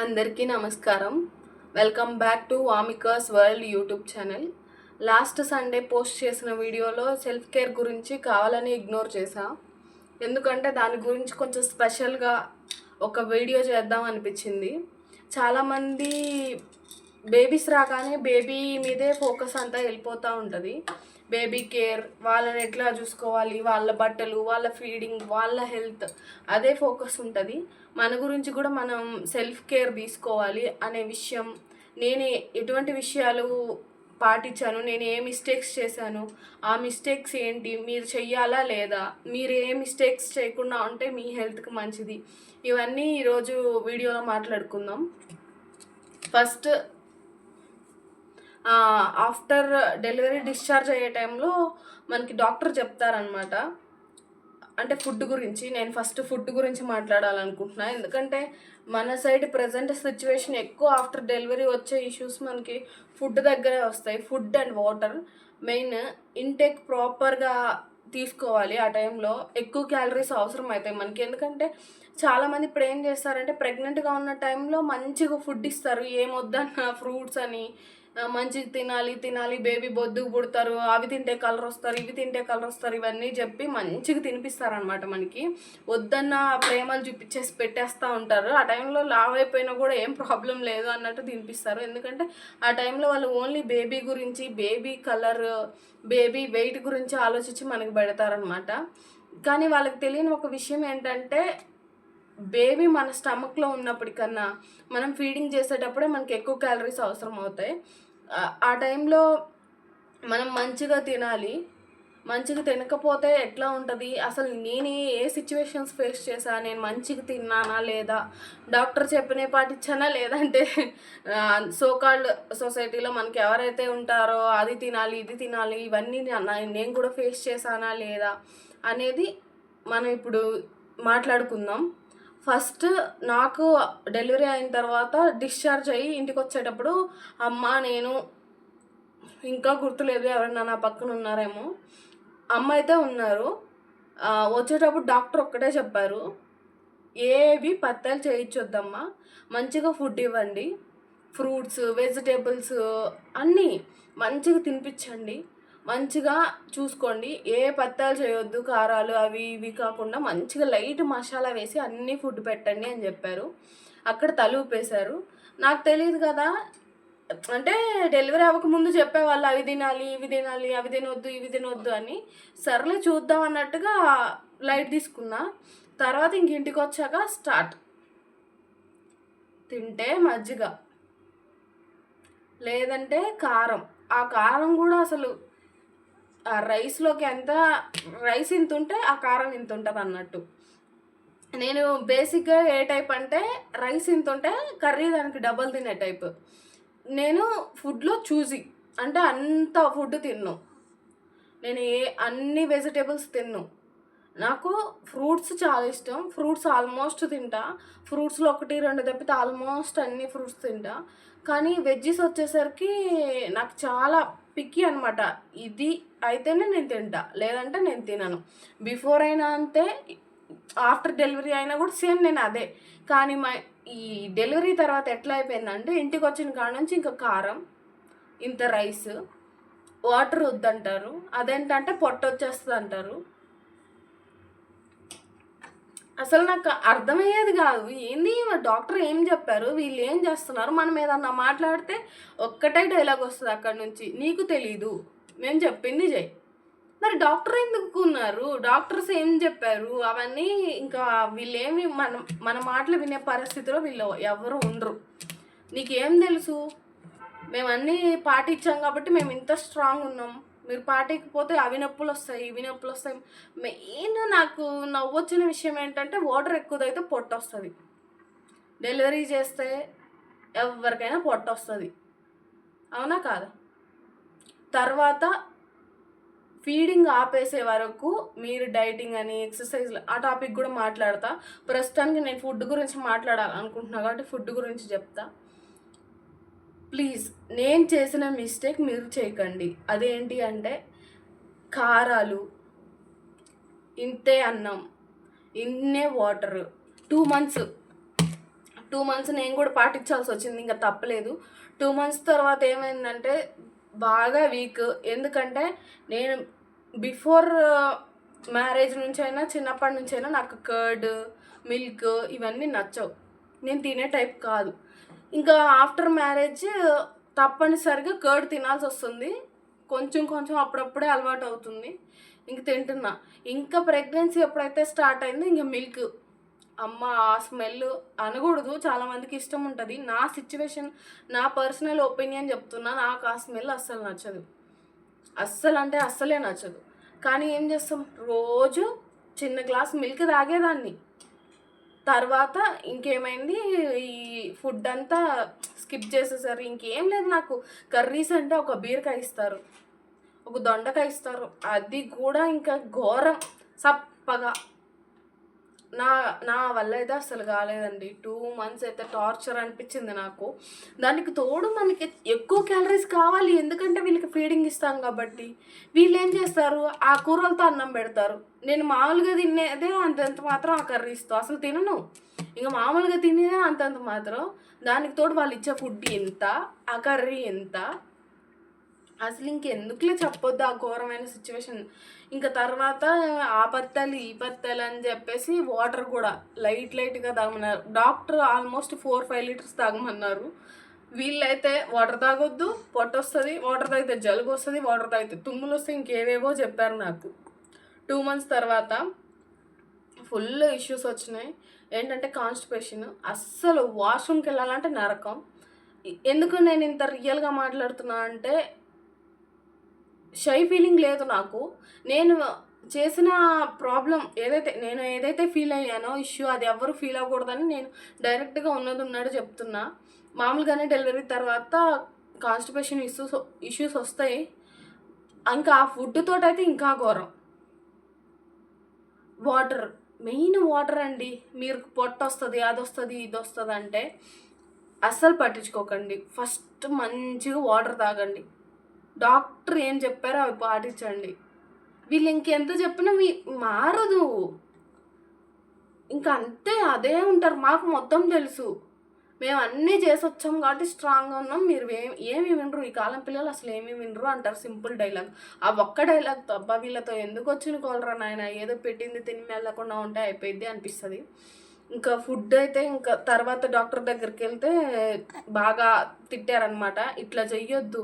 అందరికీ నమస్కారం. Welcome back to Vamika's world YouTube channel. Last Sunday post చేసిన వీడియోలో సెల్ఫ్ కేర్ గురించి కావాలని ఇగ్నోర్ చేశా. ఎందుకంటే దాని గురించి కొంచెం స్పెషల్గా ఒక వీడియో చేద్దాం అనిపించింది. చాలామంది బేబీస్ రాగానే బేబీ మీదే ఫోకస్ అంతా వెళ్ళిపోతూ ఉంటుంది. బేబీ కేర్, వాళ్ళని ఎట్లా చూసుకోవాలి, వాళ్ళ బట్టలు, వాళ్ళ ఫీడింగ్, వాళ్ళ హెల్త్, అదే ఫోకస్ ఉంటుంది. మన గురించి కూడా మనం సెల్ఫ్ కేర్ తీసుకోవాలి అనే విషయం, నేను ఎటువంటి విషయాలు పాటించాను, నేను ఏ మిస్టేక్స్ చేశాను, ఆ మిస్టేక్స్ ఏంటి, మీరు చెయ్యాలా లేదా, మీరు ఏ మిస్టేక్స్ చేయకుండా ఉంటే మీ హెల్త్కి మంచిది, ఇవన్నీ ఈరోజు వీడియోలో మాట్లాడుకుందాం. ఫస్ట్, ఆఫ్టర్ డెలివరీ డిశ్చార్జ్ అయ్యే టైంలో మనకి డాక్టర్ చెప్తారనమాట. అంటే ఫుడ్ గురించి, నేను ఫస్ట్ ఫుడ్ గురించి మాట్లాడాలనుకుంటున్నా. ఎందుకంటే మన సైడ్ ప్రజెంట్ సిచ్యువేషన్ ఎక్కువ ఆఫ్టర్ డెలివరీ వచ్చే ఇష్యూస్ మనకి ఫుడ్ దగ్గరే వస్తాయి. Food and water main intake ప్రాపర్గా తీసుకోవాలి. ఆ టైంలో ఎక్కువ క్యాలరీస్ అవసరం అవుతాయి మనకి. ఎందుకంటే చాలామంది ఇప్పుడు ఏం చేస్తారంటే ప్రెగ్నెంట్గా ఉన్న టైంలో మంచిగా ఫుడ్ ఇస్తారు, ఏమొద్దన్న ఫ్రూట్స్ అని, మంచిగా తినాలి తినాలి, బేబీ బొద్దుకు పుడతారు, అవి తింటే కలర్ వస్తారు, ఇవి తింటే కలర్ వస్తారు, ఇవన్నీ చెప్పి మంచిగా తినిపిస్తారనమాట. మనకి వద్దన్న ప్రేమలు చూపించేసి పెట్టేస్తూ ఉంటారు. ఆ టైంలో లావ్ అయిపోయినా కూడా ఏం ప్రాబ్లం లేదు అన్నట్టు తినిపిస్తారు. ఎందుకంటే ఆ టైంలో వాళ్ళు ఓన్లీ బేబీ గురించి, బేబీ కలర్, బేబీ వెయిట్ గురించి ఆలోచించి మనకి పెడతారనమాట. కానీ వాళ్ళకి తెలియని ఒక విషయం ఏంటంటే బేబీ మన స్టమక్లో ఉన్నప్పటికన్నా మనం ఫీడింగ్ చేసేటప్పుడే మనకి ఎక్కువ క్యాలరీస్ అవసరం అవుతాయి. ఆ టైంలో మనం మంచిగా తినాలి. మంచిగా తినకపోతే ఎట్లా ఉంటుంది, అసలు నేను ఏ సిచ్యువేషన్స్ ఫేస్ చేశా, నేను మంచిగా తిన్నానా లేదా, డాక్టర్ చెప్పినే పాటించానా, లేదంటే సోకాల్డ్ సొసైటీలో మనకి ఎవరైతే ఉంటారో అది తినాలి ఇది తినాలి ఇవన్నీ నేను కూడా ఫేస్ చేశానా లేదా అనేది మనం ఇప్పుడు మాట్లాడుకుందాం. ఫస్ట్, నాకు డెలివరీ అయిన తర్వాత డిశ్చార్జ్ అయ్యి ఇంటికి వచ్చేటప్పుడు అమ్మ, నేను, ఇంకా గుర్తులేదు ఎవరైనా నా పక్కన ఉన్నారేమో, అమ్మ అయితే ఉన్నారు. వచ్చేటప్పుడు డాక్టర్ ఒక్కటే చెప్పారు, ఏవి పత్యాలు చేయించొద్దమ్మా, మంచిగా ఫుడ్ ఇవ్వండి, ఫ్రూట్స్, వెజిటేబుల్స్ అన్నీ మంచిగా తినిపించండి, మంచిగా చూసుకోండి, ఏ పత్యాలు చేయొద్దు, కారాలు అవి ఇవి కాకుండా మంచిగా లైట్ మసాలా వేసి అన్నీ ఫుడ్ పెట్టండి అని చెప్పారు. అక్కడ తల ఊపేశారు. నాకు తెలియదు కదా, అంటే డెలివరీ అవ్వకముందు చెప్పేవాళ్ళు అవి తినాలి ఇవి తినాలి, అవి తినొద్దు ఇవి తినొద్దు అని. సర్లే చూద్దాం అన్నట్టుగా లైట్ తీసుకున్నా. తర్వాత ఇంక ఇంటికి వచ్చాక స్టార్ట్. తింటే మజ్జిగ, లేదంటే కారం. ఆ కారం కూడా అసలు ఆ రైస్లోకి ఎంత రైస్ ఇంత ఉంటే ఆ కారం ఇంత ఉంటుంది అన్నట్టు. నేను బేసిక్గా ఏ టైప్ అంటే రైస్ ఇంత ఉంటే కర్రీ దానికి డబల్ తినే టైప్. నేను ఫుడ్లో చూసి అంటే అంత ఫుడ్ తిన్ను. నేను అన్ని వెజిటేబుల్స్ తిన్ను. నాకు ఫ్రూట్స్ చాలా ఇష్టం. ఫ్రూట్స్ ఆల్మోస్ట్ తింటా. ఫ్రూట్స్లో 1-2 తప్పితే ఆల్మోస్ట్ అన్ని ఫ్రూట్స్ తింటా. కానీ వెజ్జీస్ వచ్చేసరికి నాకు చాలా పిక్కీ అనమాట. ఇది అయితేనే నేను తింటా, లేదంటే నేను తినను. బిఫోర్ అయినా అంతే, ఆఫ్టర్ డెలివరీ అయినా కూడా సేమ్ నేను అదే. కానీ ఈ డెలివరీ తర్వాత ఎట్లా అయిపోయిందంటే ఇంటికి వచ్చిన కాడ నుంచి ఇంకా కారం, ఇంత రైస్, వాటర్ వద్దంటారు, అదేంటంటే పొట్ట వచ్చేస్తుంది అంటారు. అసలు నాకు అర్థమయ్యేది కాదు, ఏంది డాక్టర్ ఏం చెప్పారు, వీళ్ళు ఏం చేస్తున్నారు, మనం ఏదన్నా మాట్లాడితే ఒక్కటే డైలాగ్ వస్తుంది అక్కడి నుంచి, నీకు తెలీదు, మేము చెప్పింది చెయ్యి. మరి డాక్టర్ ఎందుకు ఉన్నారు, డాక్టర్స్ ఏం చెప్పారు అవన్నీ, ఇంకా వీళ్ళేమి మన మాటలు వినే పరిస్థితిలో వీళ్ళు ఎవరు ఉండరు. నీకేం తెలుసు, మేము అన్నీ పాటించాం కాబట్టి మేము ఇంత స్ట్రాంగ్ ఉన్నాం, మీరు పాటికపోతే అవి నొప్పులు వస్తాయి ఇవి నొప్పులు వస్తాయి. మెయిన్ నాకు నవ్వొచ్చిన విషయం ఏంటంటే వాటర్ ఎక్కువదైతే పొట్ట వస్తుంది. డెలివరీ చేస్తే ఎవరికైనా పొట్ట వస్తుంది, అవునా కాదా? తర్వాత ఫీడింగ్ ఆపేసే వరకు మీరు డైటింగ్ అని, ఎక్సర్సైజ్, ఆ టాపిక్ కూడా మాట్లాడతా. ప్రస్తుతానికి నేను ఫుడ్ గురించి మాట్లాడాలనుకుంటున్నా కాబట్టి ఫుడ్ గురించి చెప్తా. ప్లీజ్, నేను చేసిన మిస్టేక్ మీరు చేయకండి. అదేంటి అంటే కారాలు, ఇంతే అన్నం, ఇన్నే వాటర్. 2 months 2 మంత్స్ నేను కూడా పాటించాల్సి వచ్చింది, ఇంకా తప్పలేదు. 2 మంత్స్ తర్వాత ఏమైందంటే బాగా వీక్. ఎందుకంటే నేను బిఫోర్ మ్యారేజ్ నుంచైనా చిన్నప్పటి నుంచైనా నాకు కర్డ్, మిల్క్ ఇవన్నీ నచ్చవు, నేను తినే టైప్ కాదు. ఇంకా ఆఫ్టర్ మ్యారేజ్ తప్పనిసరిగా కర్డ్ తినాల్సి వస్తుంది, కొంచెం కొంచెం అప్పుడప్పుడే అలవాటు అవుతుంది, ఇంక తింటున్నా. ఇంకా ప్రెగ్నెన్సీ ఎప్పుడైతే స్టార్ట్ అయిందో ఇంక మిల్క్, అమ్మ ఆ స్మెల్ అనకూడదు, చాలామందికి ఇష్టం ఉంటుంది. నా సిచ్యువేషన్, నా పర్సనల్ ఒపీనియన్ చెప్తున్నా, నాకు ఆ స్మెల్ అస్సలు నచ్చదు, అస్సలు అంటే అస్సలే నచ్చదు. కానీ ఏం చేస్తాం, రోజు చిన్న గ్లాస్ మిల్క్ తాగేదాన్ని. తర్వాత ఇంకేమైంది, ఈ ఫుడ్ అంతా స్కిప్ చేసేసారు, ఇంకేం లేదు నాకు. కర్రీస్ అంటే ఒక బీరకాయ ఇస్తారు, ఒక దొండకాయ ఇస్తారు, అది కూడా ఇంకా ఘోరం సప్పగా. నా నా వల్ల అయితే అసలు కాలేదండి. 2 మంత్స్ అయితే టార్చర్ అనిపించింది నాకు. దానికి తోడు మనకి ఎక్కువ క్యాలరీస్ కావాలి, ఎందుకంటే వీళ్ళకి ఫీడింగ్ ఇస్తాం కాబట్టి. వీళ్ళు ఏం చేస్తారు, ఆ కూరలతో అన్నం పెడతారు. నేను మామూలుగా తినేదే అంతంత మాత్రం ఆ కర్రీస్తో అసలు తినను, ఇంకా మామూలుగా తినేదే అంతంత మాత్రం. దానికి తోడు వాళ్ళు ఇచ్చే ఫుడ్ ఎంత, ఆ కర్రీ ఎంత, అసలు ఇంకెందుకులే చెప్పొద్దు ఆ ఘోరమైన సిచ్యువేషన్. ఇంకా తర్వాత ఆ పత్తాలు ఈ పత్తాలు అని చెప్పేసి వాటర్ కూడా లైట్గా తాగమన్నారు డాక్టర్. ఆల్మోస్ట్ 4-5 లీటర్స్ తాగమన్నారు. వీళ్ళైతే వాటర్ తాగొద్దు, పొట్ట వస్తుంది, వాటర్ తాగితే జలుబు వస్తుంది, వాటర్ తాగితే తుమ్ములు వస్తాయి, ఇంకేవేవో చెప్పారు నాకు. 2 మంత్స్ తర్వాత ఫుల్ ఇష్యూస్ వచ్చినాయి. ఏంటంటే కాన్స్టిపేషన్, అస్సలు వాష్రూమ్కి వెళ్ళాలంటే నరకం. ఎందుకు నేను ఇంత రియల్గా మాట్లాడుతున్నా అంటే, షై ఫీలింగ్ లేదు నాకు. నేను చేసిన ప్రాబ్లం ఏదైతే ఫీల్ అయ్యానో ఇష్యూ, అది ఎవరు ఫీల్ అవ్వకూడదని నేను డైరెక్ట్గా ఉన్నది చెప్తున్నా. మామూలుగానే డెలివరీ తర్వాత కాన్స్టిపేషన్ ఇష్యూస్ వస్తాయి, ఇంకా ఆ ఫుడ్ తోటైతే ఇంకా ఘోరం. వాటర్, మెయిన్ వాటర్ అండి. మీరు పొట్ట వస్తుంది, అది వస్తుంది, ఇది వస్తుంది అంటే అస్సలు పట్టించుకోకండి. ఫస్ట్ మంచిగా వాటర్ తాగండి, డాక్టర్ ఏం చెప్పారో అవి పాటించండి. వీళ్ళు ఇంకెంత చెప్పినా మారదు, ఇంకా అంతే అదే ఉంటారు. మాకు మొత్తం తెలుసు, మేము అన్నీ చేసి వచ్చాం కాబట్టి స్ట్రాంగ్గా ఉన్నాం. మీరు ఏమి వినరు, ఈ కాలం పిల్లలు అసలు ఏమీ వినరు అంటారు, సింపుల్ డైలాగ్. ఆ ఒక్క డైలాగ్తో అబ్బా వీళ్ళతో ఎందుకు వచ్చిన కోలరా నాయన, ఏదో పెట్టింది తిని వెళ్ళకుండా ఉంటే అయిపోయింది అనిపిస్తుంది. ఇంకా ఫుడ్ అయితే ఇంకా తర్వాత డాక్టర్ దగ్గరికి వెళ్తే బాగా తిట్టారనమాట, ఇట్లా చెయ్యొద్దు.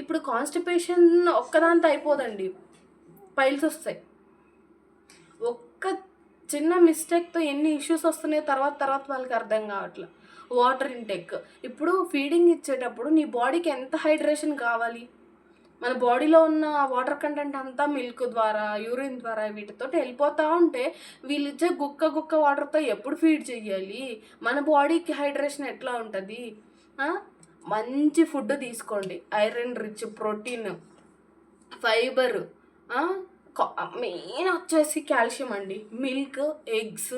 ఇప్పుడు కాన్స్టిపేషన్ ఒక్కదాంతో అయిపోదండి, పైల్స్ వస్తాయి. ఒక్క చిన్న మిస్టేక్తో ఎన్ని ఇష్యూస్ వస్తున్నాయి తర్వాత వాళ్ళకి అర్థం కావట్లేదు. వాటర్ ఇంటేక్, ఇప్పుడు ఫీడింగ్ ఇచ్చేటప్పుడు నీ బాడీకి ఎంత హైడ్రేషన్ కావాలి, మన బాడీలో ఉన్న వాటర్ కంటెంట్ అంతా మిల్క్ ద్వారా, యూరిన్ ద్వారా వీటితో వెళ్ళిపోతూ ఉంటే వీళ్ళు ఇచ్చే గుక్క వాటర్తో ఎప్పుడు ఫీడ్ చేయాలి, మన బాడీకి హైడ్రేషన్ ఎట్లా ఉంటుంది. మంచి ఫుడ్ తీసుకోండి, iron rich, protein, fibre, main వచ్చేసి కాల్షియం అండి. మిల్క్, ఎగ్స్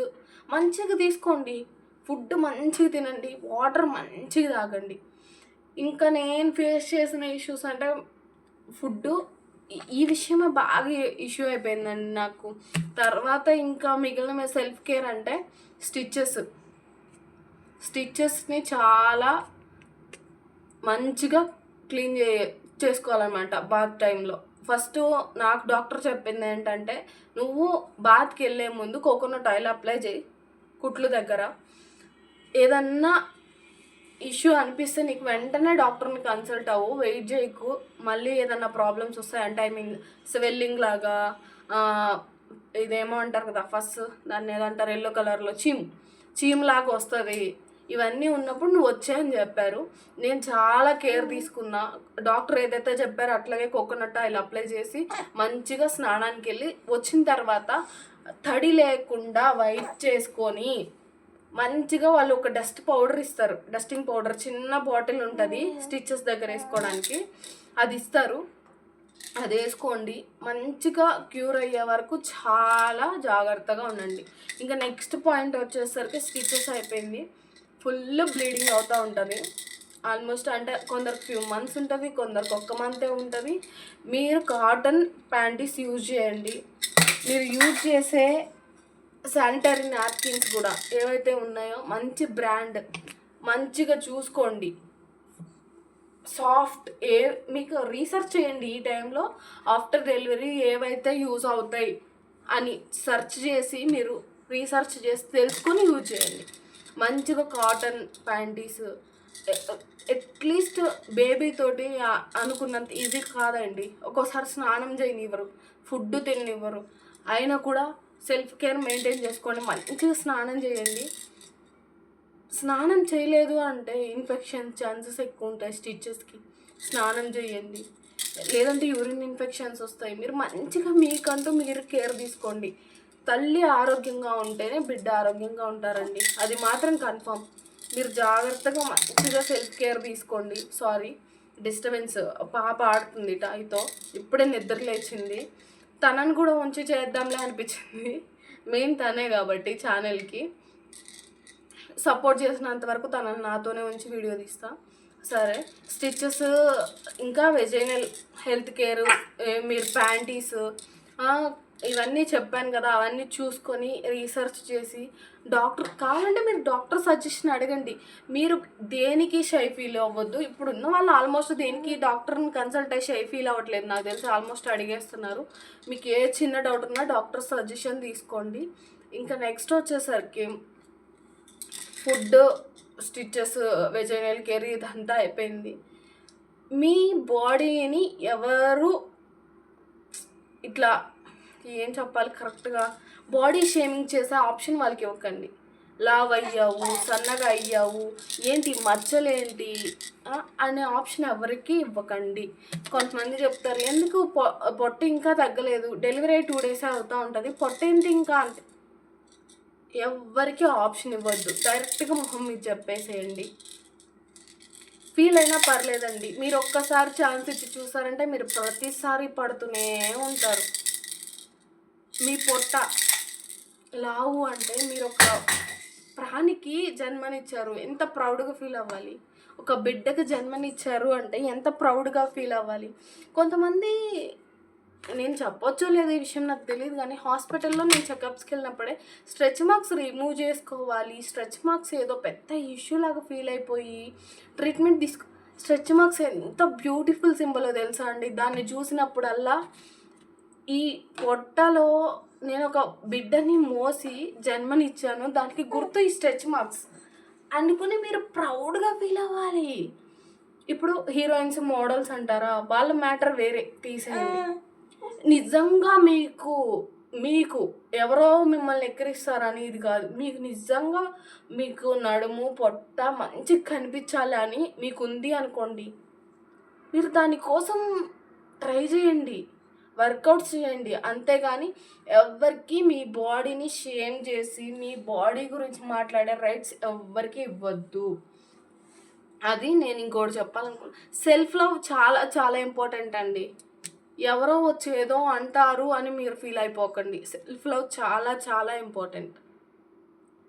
మంచిగా తీసుకోండి, ఫుడ్ మంచిగా తినండి, వాటర్ మంచిగా తాగండి. ఇంకా నేను ఫేస్ చేసిన ఇష్యూస్ అంటే ఫుడ్, ఈ విషయమే బాగా ఇష్యూ అయిపోయిందండి నాకు. తర్వాత ఇంకా మిగిలిన సెల్ఫ్ కేర్ అంటే స్టిచెస్ని చాలా మంచిగా క్లీన్ చేసుకోవాలన్నమాట బాత్ టైంలో. ఫస్ట్ నాకు డాక్టర్ చెప్పింది ఏంటంటే, నువ్వు బాత్కి వెళ్ళే ముందు కోకోనట్ ఆయిల్ అప్లై చేయి కుట్లు దగ్గర. ఏదన్నా ఇష్యూ అనిపిస్తే నీకు వెంటనే డాక్టర్ని కన్సల్ట్ అవ్వు, వెయిట్ చేయకు. మళ్ళీ ఏదన్నా ప్రాబ్లమ్స్ వస్తాయంటే, ఐ మీన్ స్వెల్లింగ్ లాగా, ఇదేమో అంటారు కదా ఫస్ట్, దాన్ని ఏదంటారు ఎల్లో కలర్లో చీమ్ లాగా వస్తుంది, ఇవన్నీ ఉన్నప్పుడు నువ్వు వచ్చాయని చెప్పారు. నేను చాలా కేర్ తీసుకున్నా, డాక్టర్ ఏదైతే చెప్పారో అట్లాగే కోకోనట్ ఆయిల్ అప్లై చేసి మంచిగా స్నానానికి వెళ్ళి వచ్చిన తర్వాత తడి లేకుండా వైప్ చేసుకొని మంచిగా వాళ్ళు ఒక డస్ట్ పౌడర్ ఇస్తారు, డస్టింగ్ పౌడర్, చిన్న బాటిల్ ఉంటుంది స్టిచెస్ దగ్గర వేసుకోవడానికి, అది ఇస్తారు. అది వేసుకోండి, మంచిగా క్యూర్ అయ్యే వరకు చాలా జాగ్రత్తగా ఉండండి. ఇంకా నెక్స్ట్ పాయింట్ వచ్చేసరికి స్టిచెస్ అయిపోయింది, ఫుల్ బ్లీడింగ్ అవుతూ ఉంటుంది. ఆల్మోస్ట్ అంటే కొందరికి ఫ్యూ మంత్స్ ఉంటుంది, కొందరికి 1 మంతే ఉంటుంది. మీరు కాటన్ ప్యాంటీస్ యూజ్ చేయండి. మీరు యూజ్ చేసే శానిటరీ నాప్కిన్స్ కూడా ఏవైతే ఉన్నాయో మంచి బ్రాండ్ మంచిగా చూసుకోండి. సాఫ్ట్ మీకు రీసెర్చ్ చేయండి ఈ టైంలో ఆఫ్టర్ డెలివరీ ఏవైతే యూజ్ అవుతాయి అని సెర్చ్ చేసి మీరు రీసెర్చ్ చేసి తెలుసుకొని యూజ్ చేయండి. మంచిగా కాటన్ ప్యాంటీస్ అట్లీస్ట్ బేబీ తోటి అనుకున్నంత ఈజీ కాదండి. ఒక్కోసారి స్నానం చేయనివ్వరు, ఫుడ్ తిననివ్వరు, అయినా కూడా సెల్ఫ్ కేర్ మెయింటైన్ చేసుకోండి. మంచిగా స్నానం చేయండి. స్నానం చేయలేదు అంటే ఇన్ఫెక్షన్ ఛాన్సెస్ ఎక్కువ ఉంటాయి. స్టిచెస్కి స్నానం చేయండి, లేదంటే యూరిన్ ఇన్ఫెక్షన్స్ వస్తాయి. మీరు మంచిగా మీకంటూ మీరు కేర్ తీసుకోండి. తల్లి ఆరోగ్యంగా ఉంటేనే బిడ్డ ఆరోగ్యంగా ఉంటారండి, అది మాత్రం కన్ఫర్మ్. మీరు జాగ్రత్తగా మంచిగా సెల్ఫ్ కేర్ తీసుకోండి. సారీ డిస్టర్బెన్స్, పాప ఆడుతుంది టాయ్తో, ఇప్పుడే నిద్ర లేచింది. తనని కూడా ఉంచి చేద్దాంలే అనిపించింది. మెయిన్ తనే కాబట్టి ఛానల్కి సపోర్ట్ చేసినంత వరకు తనని నాతోనే ఉంచి వీడియో తీస్తా. సరే, స్టిచెస్ ఇంకా వెజైనల్ హెల్త్ కేర్, మీరు ప్యాంటీస్ ఇవన్నీ చెప్పాను కదా, అవన్నీ చూసుకొని రీసెర్చ్ చేసి డాక్టర్ కావాలంటే మీరు డాక్టర్ సజెషన్ అడగండి. మీరు దేనికి షై ఫీల్ అవ్వద్దు. ఇప్పుడు ఉన్న వాళ్ళు ఆల్మోస్ట్ దేనికి డాక్టర్ని కన్సల్ట్ అయ్యి షై ఫీల్ అవ్వట్లేదు నాకు తెలిసి, ఆల్మోస్ట్ అడిగేస్తున్నారు. మీకు ఏ చిన్న డౌట్ ఉన్నా డాక్టర్ సజెషన్ తీసుకోండి. ఇంకా నెక్స్ట్ వచ్చేసరికి ఫుడ్, స్టిచెస్, వెజైనల్ కేర్ ఇదంతా అయిపోయింది. మీ బాడీని ఎవరు ఇట్లా ఏం చెప్పాలి కరెక్ట్గా, బాడీ షేమింగ్ చేసే ఆప్షన్ వాళ్ళకి ఇవ్వకండి. లావ్ అయ్యావు, సన్నగా అయ్యావు, ఏంటి మచ్చలేంటి అనే ఆప్షన్ ఎవరికి ఇవ్వకండి. కొంతమంది చెప్తారు ఎందుకు పొట్ట ఇంకా తగ్గలేదు, డెలివరీ 2 days అవుతూ ఉంటుంది, పొట్ట ఏంటి ఇంకా అంటే ఎవరికి ఆప్షన్ ఇవ్వద్దు. డైరెక్ట్గా మొహం మీద చెప్పేసేయండి. ఫీల్ అయినా పర్లేదండి, మీరు ఒక్కసారి ఛాన్స్ ఇచ్చి చూసారంటే మీరు ప్రతిసారి పడుతూనే ఉంటారు. మీ పొట్ట లావు అంటే మీరు ఒక ప్రాణికి జన్మనిచ్చారు, ఎంత ప్రౌడ్గా ఫీల్ అవ్వాలి. ఒక బిడ్డకు జన్మనిచ్చారు అంటే ఎంత ప్రౌడ్గా ఫీల్ అవ్వాలి. కొంతమంది, నేను చెప్పొచ్చో లేదో ఈ విషయం నాకు తెలియదు కానీ, హాస్పిటల్లో నేను చెకప్స్కి వెళ్ళినప్పుడే స్ట్రెచ్ మార్క్స్ రిమూవ్ చేసుకోవాలి, స్ట్రెచ్ మార్క్స్ ఏదో పెద్ద ఇష్యూ లాగా ఫీల్ అయిపోయి ట్రీట్మెంట్ స్ట్రెచ్ మార్క్స్ ఎంత బ్యూటిఫుల్ సింబలో తెలుసా అండి. దాన్ని చూసినప్పుడల్లా ఈ పొట్టలో నేను ఒక బిడ్డని మోసి జన్మనిచ్చాను, దానికి గుర్తు ఈ స్ట్రెచ్ మార్క్స్ అనుకుని మీరు ప్రౌడ్గా ఫీల్ అవ్వాలి. ఇప్పుడు హీరోయిన్స్, మోడల్స్ అంటారా, వాళ్ళ మ్యాటర్ వేరే తీసేయండి. నిజంగా మీకు ఎవరో మిమ్మల్ని ఎక్కిరిస్తారని ఇది కాదు, మీకు నిజంగా మీకు నడుము పొట్ట మంచిగా కనిపించాలి అని మీకు ఉంది అనుకోండి, మీరు దానికోసం ట్రై చేయండి, వర్కౌట్స్ చేయండి. అంతేగాని ఎవరికి మీ బాడీని షేమ్ చేసి మీ బాడీ గురించి మాట్లాడే రైట్స్ ఎవ్వరికి ఇవ్వద్దు. అది నేను ఇంకోటి చెప్పాలనుకున్నాను. సెల్ఫ్ లవ్ చాలా చాలా ఇంపార్టెంట్ అండి. ఎవరో వచ్చి ఏదో అంటారు అని మీరు ఫీల్ అయిపోకండి. సెల్ఫ్ లవ్ చాలా చాలా ఇంపార్టెంట్.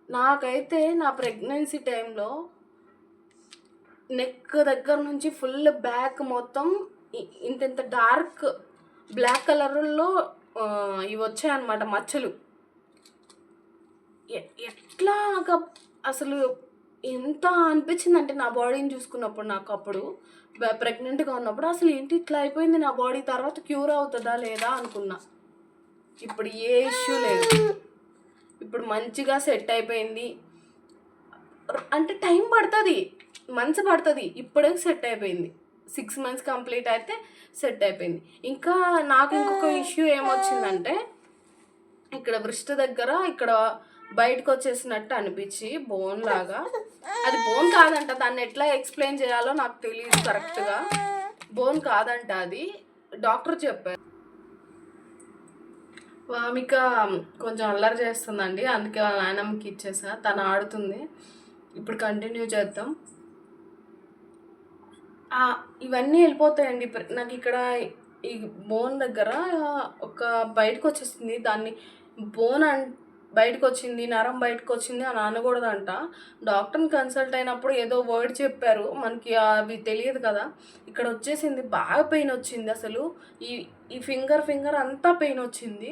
నాకైతే నా ప్రెగ్నెన్సీ టైంలో నెక్ దగ్గర నుంచి ఫుల్ బ్యాక్ మొత్తం ఇంత డార్క్ బ్లాక్ కలర్లో ఇవి వచ్చాయన్నమాట మచ్చలు. ఎట్లా అసలు ఎంత అనిపించిందంటే నా బాడీని చూసుకున్నప్పుడు, నాకు అప్పుడు ప్రెగ్నెంట్గా ఉన్నప్పుడు అసలు ఏంటి ఇట్లా అయిపోయింది నా బాడీ, తర్వాత క్యూర్ అవుతుందా లేదా అనుకున్నా. ఇప్పుడు ఏ ఇష్యూ లేదు, ఇప్పుడు మంచిగా సెట్ అయిపోయింది. అంటే టైం పడుతుంది, మంత్స్ పడుతుంది, ఇప్పుడే సెట్ అయిపోయింది. 6 months కంప్లీట్ అయితే సెట్ అయిపోయింది. ఇంకా నాకు ఇంకొక ఇష్యూ ఏమొచ్చిందంటే, ఇక్కడ బ్రెస్ట్ దగ్గర ఇక్కడ బయటకు వచ్చేసినట్టు అనిపించి బోన్ లాగా, అది బోన్ కాదంట, దాన్ని ఎట్లా ఎక్స్ప్లెయిన్ చేయాలో నాకు తెలియదు కరెక్ట్గా. బోన్ కాదంట, అది డాక్టర్ చెప్పారు. వామిక కొంచెం అల్లరి చేస్తుందండి, అందుకే వాళ్ళ నాయనమ్మకి ఇచ్చేసా, తను ఆడుతుంది. ఇప్పుడు కంటిన్యూ చేద్దాం. ఇవన్నీ వెళ్ళిపోతాయండి. నాకు ఇక్కడ ఈ బోన్ దగ్గర ఒక బయటకు వచ్చేస్తుంది, దాన్ని బోన్ బయటకు వచ్చింది, నరం బయటకు వచ్చింది అని అనకూడదంట. డాక్టర్ని కన్సల్ట్ అయినప్పుడు ఏదో వర్డ్ చెప్పారు, మనకి అవి తెలియదు కదా. ఇక్కడ వచ్చేసింది, బాగా పెయిన్ వచ్చింది, అసలు ఈ ఫింగర్ అంతా పెయిన్ వచ్చింది.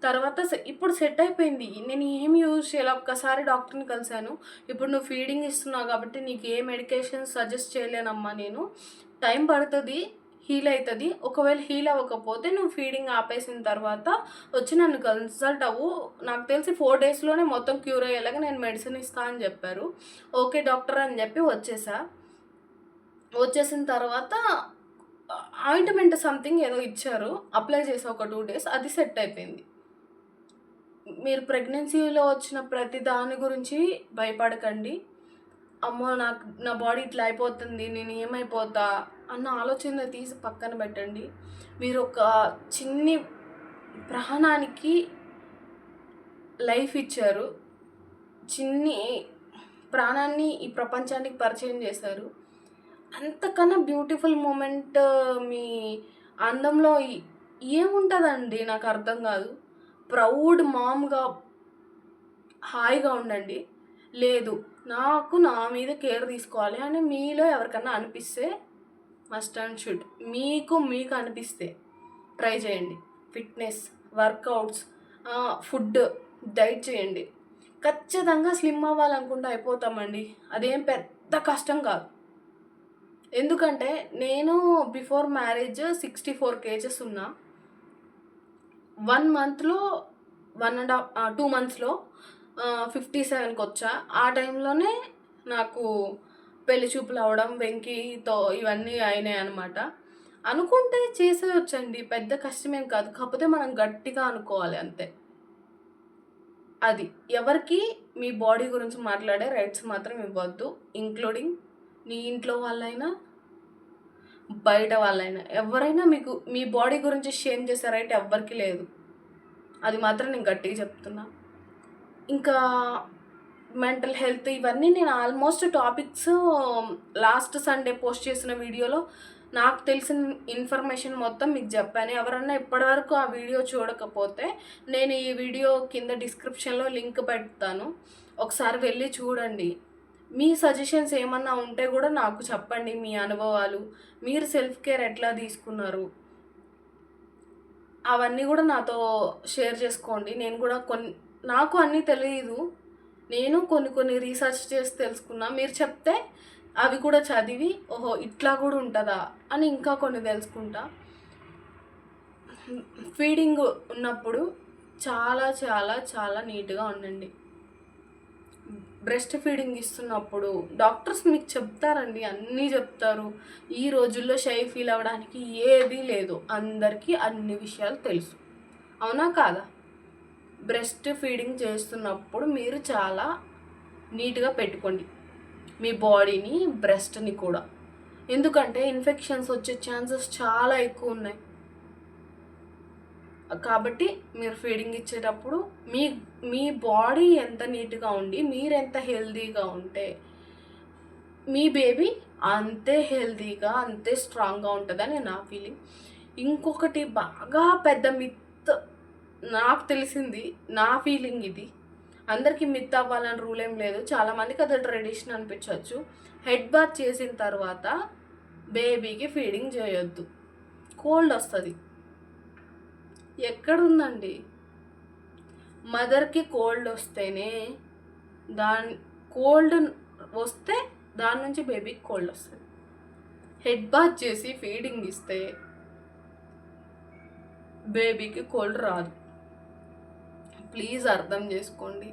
తర్వాత ఇప్పుడు సెట్ అయిపోయింది. నేను ఏం యూజ్ చేయాలి, ఒక్కసారి డాక్టర్‌ని కలిసాను. ఇప్పుడు నువ్వు ఫీడింగ్ ఇస్తున్నావు కాబట్టి నీకు ఏ మెడికేషన్స్ సజెస్ట్ చేయలేనమ్మా నేను. టైం పడతది, హీల్ అయితది. ఒకవేళ హీల్ అవ్వకపోతే నువ్వు ఫీడింగ్ ఆపేసిన తర్వాత వచ్చి నన్ను కన్సల్ట్ అవ్వు. నాకు తెలిసి 4 డేస్‌లోనే మొత్తం క్యూర్ అయ్యేలాగా నేను మెడిసిన్ ఇస్తా అని చెప్పారు. ఓకే డాక్టర్ అని చెప్పి వచ్చేసా. వచ్చేసిన తర్వాత ఆయింట్‌మెంట్ సంథింగ్ ఏదో ఇచ్చారు. అప్లై చేసా ఒక 2 డేస్. అది సెట్ అయిపోయింది. మీరు ప్రెగ్నెన్సీలో వచ్చిన ప్రతి దాని గురించి భయపడకండి. అమ్మో! నా బాడీ ఇట్లా అయిపోతుంది, నేను ఏమైపోతా అన్న ఆలోచన తీసి పక్కన పెట్టండి. మీరు ఒక చిన్ని ప్రాణానికి లైఫ్ ఇచ్చారు. చిన్ని ప్రాణాన్ని ఈ ప్రపంచానికి పరిచయం చేశారు. అంతకన్నా బ్యూటిఫుల్ మూమెంట్ మీ అందంలో ఏముంటుందండి? నాకు అర్థం కాదు. ప్రౌడ్ మామ్‌గా హాయిగా ఉండండి. లేదు నాకు నా మీద కేర్ తీసుకోవాలి అని మీలో ఎవరికన్నా అనిపిస్తే మస్ట్ అండ్ షుడ్ మీకు అనిపిస్తే ట్రై చేయండి. ఫిట్నెస్, వర్కౌట్స్, ఫుడ్, డైట్ చేయండి. ఖచ్చితంగా స్లిమ్ అవ్వాలనుకుంటే అయిపోతామండి. అదేం పెద్ద కష్టం కాదు. ఎందుకంటే నేను బిఫోర్ మ్యారేజ్ 64 kgs ఉన్నా. 1 మంత్లో 2 మంత్స్లో 57కి వచ్చా. ఆ టైంలోనే నాకు పెళ్లి చూపులు అవ్వడం, వెంకీతో ఇవన్నీ అయినాయి అనమాట. అనుకుంటే చేసేయొచ్చండి, పెద్ద కష్టమేం కాదు. కాకపోతే మనం గట్టిగా అనుకోవాలి అంతే. అది ఎవరికి మీ బాడీ గురించి మాట్లాడే రైట్స్ మాత్రం ఇవ్వద్దు. ఇంక్లూడింగ్ నీ ఇంట్లో వాళ్ళైనా, బయట వాళ్ళైనా, ఎవరైనా మీకు మీ బాడీ గురించి షేమ్ చేసే రైట్ ఎవ్వరికి లేదు. అది మాత్రం నేను గట్టిగా చెప్తున్నా. ఇంకా మెంటల్ హెల్త్ ఇవన్నీ నేను almost topics last Sunday post చేసిన వీడియోలో నాకు తెలిసిన ఇన్ఫర్మేషన్ మొత్తం మీకు చెప్పాను. ఎవరన్నా ఇప్పటివరకు ఆ వీడియో చూడకపోతే నేను ఈ వీడియో కింద డిస్క్రిప్షన్లో లింక్ పెడతాను, ఒకసారి వెళ్ళి చూడండి. మీ సజెషన్స్ ఏమన్నా ఉంటే కూడా నాకు చెప్పండి. మీ అనుభవాలు, మీరు సెల్ఫ్ కేర్ ఎట్లా తీసుకున్నారు అవన్నీ కూడా నాతో షేర్ చేసుకోండి. నేను కూడా నాకు అన్నీ తెలియదు, నేను కొన్ని రీసెర్చ్ చేసి తెలుసుకున్నా. మీరు చెప్తే అవి కూడా చదివి ఓహో ఇట్లా కూడా ఉంటుందా అని ఇంకా కొన్ని తెలుసుకుంటా. ఫీడింగ్ ఉన్నప్పుడు చాలా చాలా చాలా నీట్గా ఉండండి. బ్రెస్ట్ ఫీడింగ్ ఇస్తున్నప్పుడు డాక్టర్స్ మీకు చెప్తారండి, అన్నీ చెప్తారు. ఈ రోజుల్లో షై ఫీల్ అవ్వడానికి ఏదీ లేదు, అందరికీ అన్ని విషయాలు తెలుసు. అవునా కాదా? బ్రెస్ట్ ఫీడింగ్ చేస్తున్నప్పుడు మీరు చాలా నీట్గా పెట్టుకోండి మీ బాడీని, బ్రెస్ట్ని కూడా. ఎందుకంటే ఇన్ఫెక్షన్స్ వచ్చే ఛాన్సెస్ చాలా ఎక్కువ ఉన్నాయి. కాబట్టి మీరు ఫీడింగ్ ఇచ్చేటప్పుడు మీ బాడీ ఎంత నీట్గా ఉండి మీరు ఎంత హెల్తీగా ఉంటే మీ బేబీ అంతే హెల్తీగా, అంతే స్ట్రాంగ్గా ఉంటుందని నా ఫీలింగ్. ఇంకొకటి బాగా పెద్ద మిత్ నాకు తెలిసింది, నా ఫీలింగ్ ఇది. అందరికీ మిత్ అవ్వాలని రూల్ ఏం లేదు, చాలామందికి అది ట్రెడిషన్ అనిపించవచ్చు. హెడ్ బాత్ చేసిన తర్వాత బేబీకి ఫీడింగ్ చేయొద్దు, కోల్డ్ వస్తుంది. ఎక్కడుందండి? మదర్కి కోల్డ్ వస్తేనే కోల్డ్ వస్తే దాని నుంచి బేబీకి కోల్డ్ వస్తుంది. హెడ్ బాత్ చేసి ఫీడింగ్ ఇస్తే బేబీకి కోల్డ్ రాదు. ప్లీజ్ అర్థం చేసుకోండి.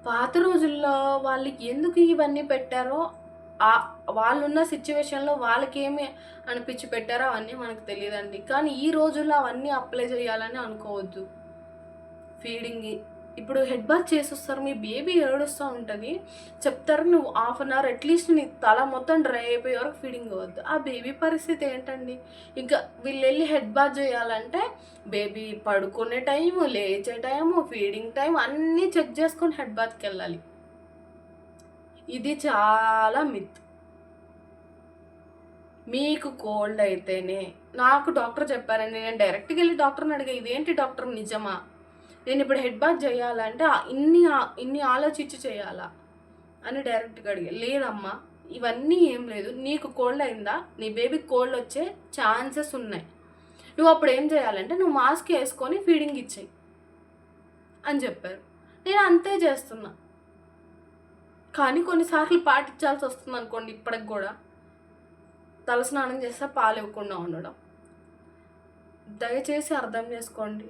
పాత రోజుల్లో వాళ్ళకి ఎందుకు ఇవన్నీ పెట్టారో, వాళ్ళున్న సిచ్యువేషన్లో వాళ్ళకేమి అనిపించి పెట్టారో అవన్నీ మనకు తెలియదండి. కానీ ఈ రోజుల్లో అవన్నీ అప్లై చేయాలని అనుకోవద్దు. ఫీడింగ్ ఇప్పుడు హెడ్ బాత్ చేసి వస్తారు, మీ బేబీ ఏడుస్తూ ఉంటుంది, చెప్తారు నువ్వు 1/2 an hour అట్లీస్ట్ నీ తల మొత్తం డ్రై అయిపోయే వరకు ఫీడింగ్ అవ్వద్దు. ఆ బేబీ పరిస్థితి ఏంటండి? ఇంకా వీళ్ళు వెళ్ళి హెడ్ బాత్ చేయాలంటే బేబీ పడుకునే టైము, లేచే టైము, ఫీడింగ్ టైం అన్నీ చెక్ చేసుకొని హెడ్ బాత్కి వెళ్ళాలి. ఇది చాలా మిత్. మీకు కోల్డ్ అయితేనే, నాకు డాక్టర్ చెప్పారండి, నేను డైరెక్ట్గా వెళ్ళి డాక్టర్ని అడిగా, ఇదేంటి డాక్టర్ నిజమా, నేను ఇప్పుడు హెడ్ బాత్ చేయాలంటే ఇన్ని ఆలోచించి చేయాలా అని డైరెక్ట్గా అడిగా. లేదమ్మా ఇవన్నీ ఏం లేదు, నీకు కోల్డ్ అయిందా, నీ బేబీకి కోల్డ్ వచ్చే ఛాన్సెస్ ఉన్నాయి, నువ్వు అప్పుడు ఏం చేయాలంటే నువ్వు మాస్క్ వేసుకొని ఫీడింగ్ ఇచ్చేయి. అని చెప్పారు. నేను అంతే చేస్తున్నా. కానీ కొన్నిసార్లు పాటించాల్సి వస్తుంది అనుకోండి. ఇప్పటికి కూడా తలస్నానం చేస్తే పాలు ఇవ్వకుండా ఉండడం. దయచేసి అర్థం చేసుకోండి.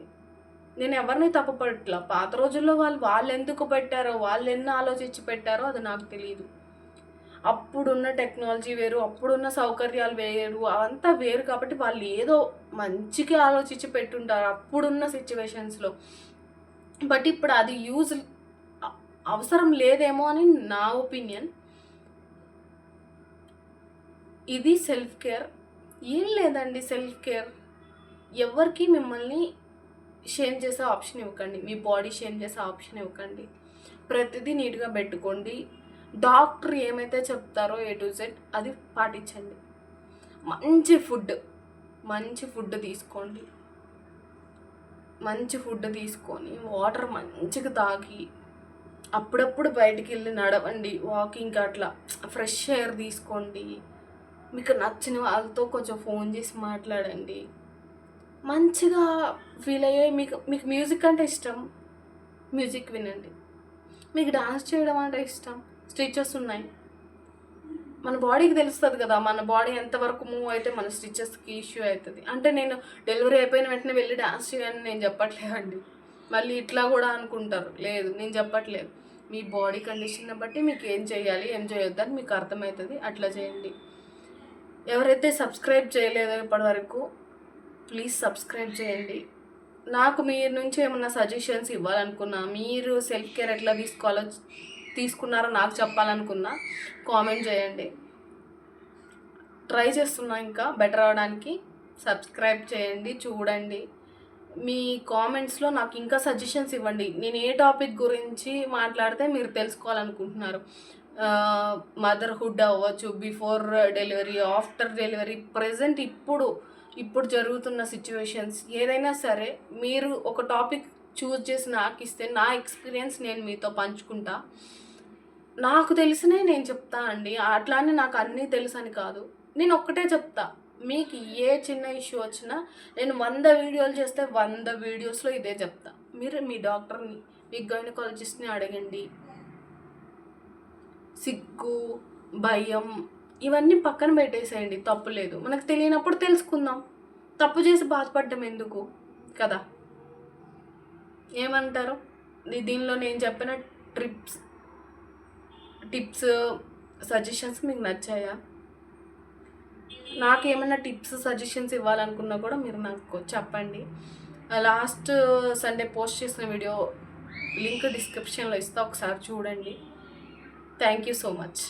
నేను ఎవరిని తప్పుపట్టట్లా. పాత రోజుల్లో వాళ్ళు ఎందుకు పెట్టారో, వాళ్ళు ఎన్ని ఆలోచించి పెట్టారో అది నాకు తెలియదు. అప్పుడున్న టెక్నాలజీ వేరు, అప్పుడున్న సౌకర్యాలు వేరు, అవంతా వేరు. కాబట్టి వాళ్ళు ఏదో మంచిగా ఆలోచించి పెట్టుంటారు అప్పుడున్న సిచ్యువేషన్స్లో. బట్ ఇప్పుడు అది అవసరం లేదేమో అని నా ఒపీనియన్. ఇది సెల్ఫ్ కేర్. ఏం లేదండి సెల్ఫ్ కేర్. ఎవరికి మిమ్మల్ని షేమ్ చేసే ఆప్షన్ ఇవ్వకండి. మీ బాడీ షేమ్ చేసే ఆప్షన్ ఇవ్వకండి. ప్రతిదీ నీట్గా పెట్టుకోండి. డాక్టర్ ఏమైతే చెప్తారో A to Z అది పాటించండి. మంచి ఫుడ్ తీసుకోండి. మంచి ఫుడ్ తీసుకొని వాటర్ మంచిగా తాగి అప్పుడప్పుడు బయటికి వెళ్ళి నడవండి, వాకింగ్ అట్లా ఫ్రెష్ ఎయిర్ తీసుకోండి. మీకు నచ్చిన వాళ్ళతో కొంచెం ఫోన్ చేసి మాట్లాడండి. మంచిగా ఫీల్ అయ్యే మీకు మ్యూజిక్ అంటే ఇష్టం, మ్యూజిక్ వినండి. మీకు డాన్స్ చేయడం అంటే ఇష్టం, స్టిచెస్ ఉన్నాయి. మన బాడీకి తెలుస్తుంది కదా మన బాడీ ఎంతవరకు మూవ్ అయితే మన స్టిచెస్కి ఇష్యూ అవుతుంది. అంటే నేను డెలివరీ అయిపోయిన వెంటనే వెళ్ళి డాన్స్ చేయని నేను చెప్పట్లేదండి. మళ్ళీ ఇట్లా కూడా అనుకుంటారు. లేదు, నేను చెప్పట్లేదు. మీ బాడీ కండిషన్ బట్టి మీకు ఏం చేయాలి ఏం చేయొద్దని మీకు అర్థమవుతుంది, అట్లా చేయండి. ఎవరైతే సబ్స్క్రైబ్ చేయలేదో ఇప్పటివరకు ప్లీజ్ సబ్స్క్రైబ్ చేయండి. నాకు మీరు నుంచి ఏమన్నా సజెషన్స్ ఇవ్వాలనుకున్నా, మీరు సెల్ఫ్ కేర్ ఎట్లా తీసుకున్నారో నాకు చెప్పాలనుకున్నా కామెంట్ చేయండి. ట్రై చేస్తున్నా ఇంకా బెటర్ అవడానికి. సబ్స్క్రైబ్ చేయండి, చూడండి. మీ కామెంట్స్లో నాకు ఇంకా సజెషన్స్ ఇవ్వండి. నేను ఏ టాపిక్ గురించి మాట్లాడితే మీరు తెలుసుకోవాలనుకుంటున్నారు. మదర్హుడ్ అవ్వచ్చు, before delivery, after delivery, present ఇప్పుడు జరుగుతున్న సిచ్యువేషన్స్ ఏదైనా సరే మీరు ఒక టాపిక్ చూస్ చేసి నాకు ఇస్తే నా ఎక్స్పీరియన్స్ నేను మీతో పంచుకుంటా. నాకు తెలిసినవి నేను చెప్తా అండి. అట్లానే నాకు అన్నీ తెలుసు అని కాదు. నేను ఒక్కటే చెప్తా, మీకు ఏ చిన్న ఇష్యూ వచ్చినా నేను 100 వీడియోలు చేస్తే 100 వీడియోస్లో ఇదే చెప్తా. మీరు మీ డాక్టర్ని, మీ గైనకాలజిస్ట్ని అడగండి. సిగ్గు, భయం ఇవన్నీ పక్కన పెట్టేసేయండి, తప్పు లేదు. మనకు తెలియనప్పుడు తెలుసుకుందాం. తప్పు చేసి బాధపడడం ఎందుకు కదా? ఏమంటారు? దీనిలో నేను చెప్పిన టిప్స్ సజెషన్స్ మీకు నచ్చాయా? నాకేమైనా టిప్స్ సజెషన్స్ ఇవ్వాలనుకున్నా కూడా మీరు నాకు చెప్పండి. లాస్ట్ సండే పోస్ట్ చేసిన వీడియో లింక్ డిస్క్రిప్షన్లో ఇస్తా, ఒకసారి చూడండి. Thank you so much.